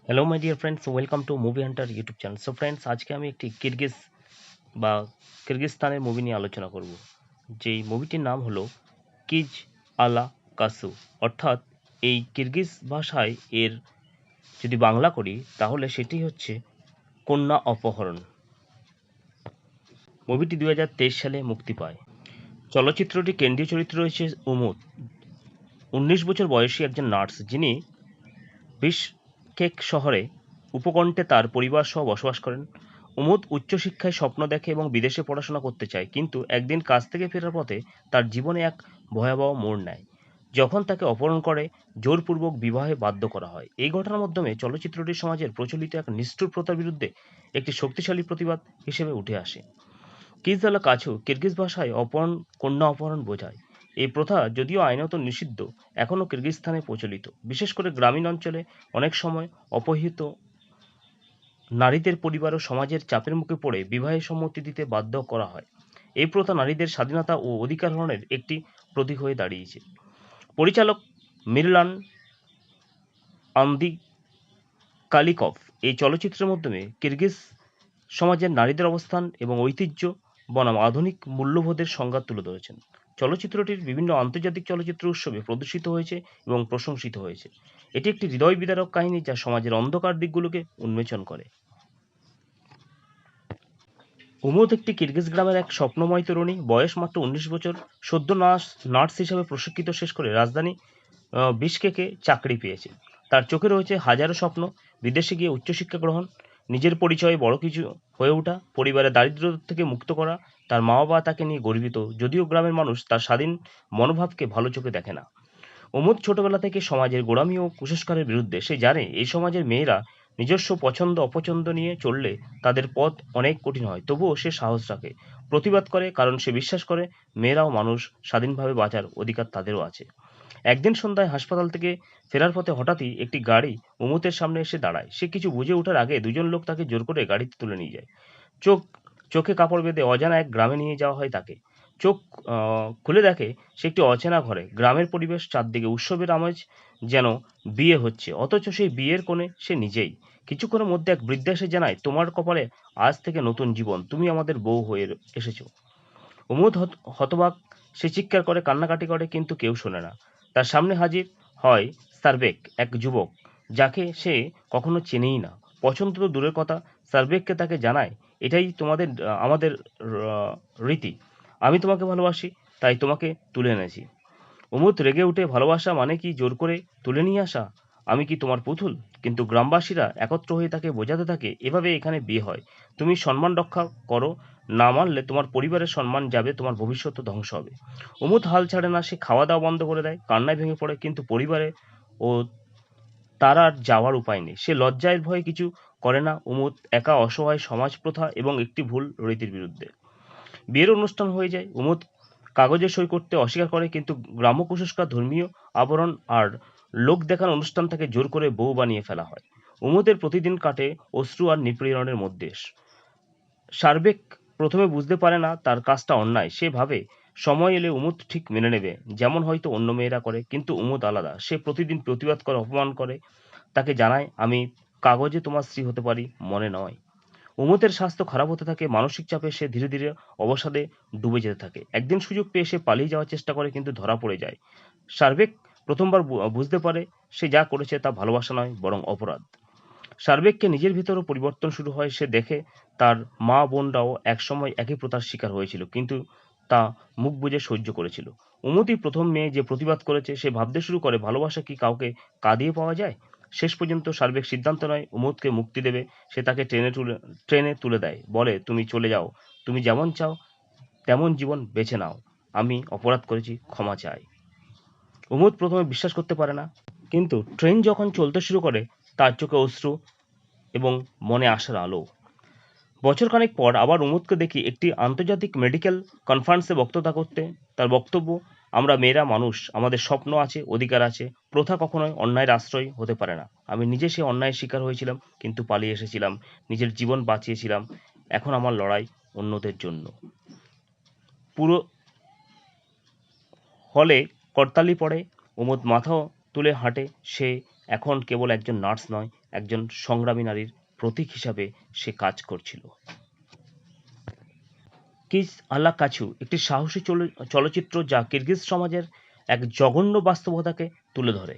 Hello my dear friends, welcome to movie Hunter YouTube channel. So friends, আজকে আমি একটি বা কিরগিজস্তানের মুভি নিয়ে আলোচনা করব, যেই মুভিটির নাম হলো কিজ আলা কাসু। অর্থাৎ এই কিরগিজ ভাষায় এর যদি বাংলা করি তাহলে সেটি হচ্ছে কন্যা অপহরণ। মুভিটি 2023 সালে মুক্তি পায়। চলচ্চিত্রটি কেন্দ্রীয় চরিত্রে রয়েছে উমদ, 19 বছর বয়সী একজন নার্স, যিনি বিশকেক শহরে উপকণ্ঠে তার পরিবার সহ বসবাস করেন। উমদ উচ্চশিক্ষায় স্বপ্ন দেখে এবং বিদেশে পড়াশোনা করতে চায়, কিন্তু একদিন কাজ থেকে ফেরার পথে তার জীবনে এক ভয়াবহ মোড় নেয়, যখন তাকে অপহরণ করে জোরপূর্বক বিবাহে বাধ্য করা হয়। এই ঘটনার মাধ্যমে চলচ্চিত্রটি সমাজের প্রচলিত এক নিষ্ঠুর প্রথার বিরুদ্ধে একটি শক্তিশালী প্রতিবাদ হিসেবে উঠে আসে। কিজদালা কাছু কিরগিজ ভাষায় কন্যা অপহরণ বোঝায়। এই প্রথা যদিও আইনত নিষিদ্ধ, এখনও কিরগিজস্তানে প্রচলিত। বিশেষ করে গ্রামীণ অঞ্চলে অনেক সময় অপহৃত নারীদের পরিবার ও সমাজের চাপের মুখে পড়ে বিবাহে সম্মতি দিতে বাধ্য করা হয়। এই প্রথা নারীদের স্বাধীনতা ও অধিকার হরণের একটি প্রতীক হয়ে দাঁড়িয়েছে। পরিচালক মিরলান আন্দিকালিকভ এই চলচ্চিত্রের মাধ্যমে কিরগিজ সমাজের নারীদের অবস্থান এবং ঐতিহ্য বনাম আধুনিক মূল্যবোধের সংঘাত তুলে ধরেছেন। চলচ্চিত্রটির বিভিন্ন আন্তর্জাতিক চলচ্চিত্র উৎসবে প্রদর্শিত হয়েছে এবং প্রশংসিত হয়েছে। এটি একটি হৃদয় বিদারক কাহিনী যা সমাজের অন্ধকার দিকগুলোকে উন্মোচন করে। উমদ একটি কিরগিজ গ্রামের এক স্বপ্নময় তরুণী, বয়স মাত্র 19 বছর। সদ্য নার্স হিসেবে প্রশিক্ষিত শেষ করে রাজধানী বিশকেকে চাকরি পেয়েছে। তার চোখে রয়েছে হাজারো স্বপ্ন: বিদেশে গিয়ে উচ্চশিক্ষা গ্রহণ, নিজের পরিচয়ে বড় কিছু হয়ে ওঠা, পরিবারের দারিদ্র্য থেকে মুক্ত করা। তার মা বাবা তাকে নিয়ে গর্বিত, যদিও গ্রামের মানুষ তার স্বাধীন মনোভাবকে ভালো চোখে দেখে না। উমদ ছোটবেলা থেকে সমাজের গোঁড়ামি ও কুসংস্কারের বিরুদ্ধে। সে জানে এই সমাজের মেয়েরা নিজস্ব পছন্দ অপছন্দ নিয়ে চললে তাদের পথ অনেক কঠিন হয়। তবুও সে সাহস রাখে, প্রতিবাদ করে, কারণ সে বিশ্বাস করে মেয়েরাও মানুষ, স্বাধীনভাবে বাঁচার অধিকার তাদেরও আছে। একদিন সন্ধ্যায় হাসপাতাল থেকে ফেরার পথে হঠাৎই একটি গাড়ি উমতের সামনে এসে দাঁড়ায়। সে কিছু বুঝে ওঠার আগে দুজন লোক তাকে জোর করে গাড়িতে তুলে নিয়ে যায়। চোখ চোখে কাপড় বেঁধে অজানা এক গ্রামে নিয়ে যাওয়া হয় তাকে। চোখ খুলে দেখে সে একটি অচেনা ঘরে। গ্রামের পরিবেশ, চারদিকে উৎসবের আমেজ, যেন বিয়ে হচ্ছে, অথচ সেই বিয়ের কোণে সে নিজেই। কিছুক্ষণের মধ্যে এক বৃদ্ধা এসে জানায়, তোমার কপালে আজ থেকে নতুন জীবন, তুমি আমাদের বউ হয়ে এসেছো। উমদ হতবাক। সে চিৎকার করে, কান্নাকাটি করে, কিন্তু কেউ শোনে না। তার সামনে হাজির হয় সারবেক, এক যুবক যাকে সে কখনো চেনেই না। পছন্দ তো দূরের কথা, সারবেককে তাকে জানায়, এটাই আমাদের রীতি। আমি তোমাকে ভালোবাসি, তাই তোমাকে তুলে এনেছি। উমদ রেগে উঠে, ভালোবাসা মানে কি জোর করে তুলে নিয়ে আসা? আমি কি তোমার পুতুল? কিন্তু গ্রামবাসীরা একত্র হয়ে তাকে বোঝাতে থাকে, এভাবে এখানে বিয়ে হয়। তুমি সম্মান রক্ষা করো, না মানলে তোমার পরিবারের সম্মান যাবে, তোমার ভবিষ্যৎ ধ্বংস হবে। উমদ হাল ছাড়ে না। সে খাওয়া দাওয়া বন্ধ করে দেয়, কান্নায় ভেঙে পড়ে, কিন্তু পরিবারে ও তার আর যাওয়ার উপায় নেই। সে লজ্জায় ভয়ে কিছু করে না। উমদ একা, অসহায়, সমাজ প্রথা এবং একটি ভুল রীতির বিরুদ্ধে। বিয়ের অনুষ্ঠান হয়ে যায়। উমদ কাগজে সই করতে অস্বীকার করে, কিন্তু গ্রাম্য কুসংস্কার, ধর্মীয় আবরণ আর লোক দেখানো অনুষ্ঠান তাকে জোর করে বউ বানিয়ে ফেলা হয়। উমদের প্রতিদিন কাটে অশ্রু আর নিপীড়নের মধ্যে। সার্বেক প্রথমে বুঝতে পারে না তার কাজটা অন্যায়। সে ভাবে সময় এলে উমদ ঠিক মেনে নেবে, যেমন হয়তো অন্য মেয়েরা করে। কিন্তু উমদ আলাদা। সে প্রতিদিন প্রতিবাদ করে, অপমান করে, তাকে জানায়, আমি কাগজে তোমার স্ত্রী হতে পারি, মনে নয়। উমতের স্বাস্থ্য খারাপ হতে থাকে। মানসিক চাপে সে ধীরে ধীরে অবসাদে ডুবে যেতে থাকে। একদিন সুযোগ পেয়ে সে পালিয়ে যাওয়ার চেষ্টা করে, কিন্তু ধরা পড়ে যায়। সার্বেক প্রথমবার বুঝতে পারে সে যা করেছে তা ভালোবাসা নয়, বরং অপরাধ। সার্বেককে নিজের ভিতরও পরিবর্তন শুরু হয়। সে দেখে তার মা বোনরাও একসময় একই প্রথার শিকার হয়েছিল, কিন্তু তা মুখ বুজে সহ্য করেছিল। উমতি প্রথম মেয়ে যে প্রতিবাদ করেছে। সে ভাবতে শুরু করে, ভালোবাসা কি কাউকে কাঁদিয়ে পাওয়া যায়? শেষ পর্যন্ত সার্বেক সিদ্ধান্ত নেয় উমদকে মুক্তি দেবে। সে তাকে ট্রেনে তুলে দেয়, বলে, তুমি চলে যাও, তুমি যেমন চাও তেমন জীবন বেছে নাও, আমি অপরাধ করেছি, ক্ষমা চাই। উমদ প্রথমে বিশ্বাস করতে পারে না, কিন্তু ট্রেন যখন চলতে শুরু করে তার চোখে অশ্রু এবং মনে আসার আলো। বছরখানেক পর আবার উমদকে দেখি একটি আন্তর্জাতিক মেডিকেল কনফারেন্সে বক্তৃতা করতে। তার বক্তব্য, আমরা মেয়েরা মানুষ, আমাদের স্বপ্ন আছে, অধিকার আছে। প্রথা কখনোই অন্যায়ের আশ্রয় হতে পারে না। আমি নিজে সে অন্যায়ের শিকার হয়েছিলাম, কিন্তু পালিয়ে এসেছিলাম, নিজের জীবন বাঁচিয়েছিলাম। এখন আমার লড়াই অন্যদের জন্য। পুরো হলে করতালি পড়ে। উমদ মাথা তুলে হাঁটে। সে এখন কেবল একজন নার্স নয়, একজন সংগ্রামী নারীর প্রতীক হিসাবে সে কাজ করছিল। কিস আল্লাহ কাছু একটি সাহসী চলচ্চিত্র যা কিরগিজ সমাজের এক জঘন্য বাস্তবতাকে তুলে ধরে।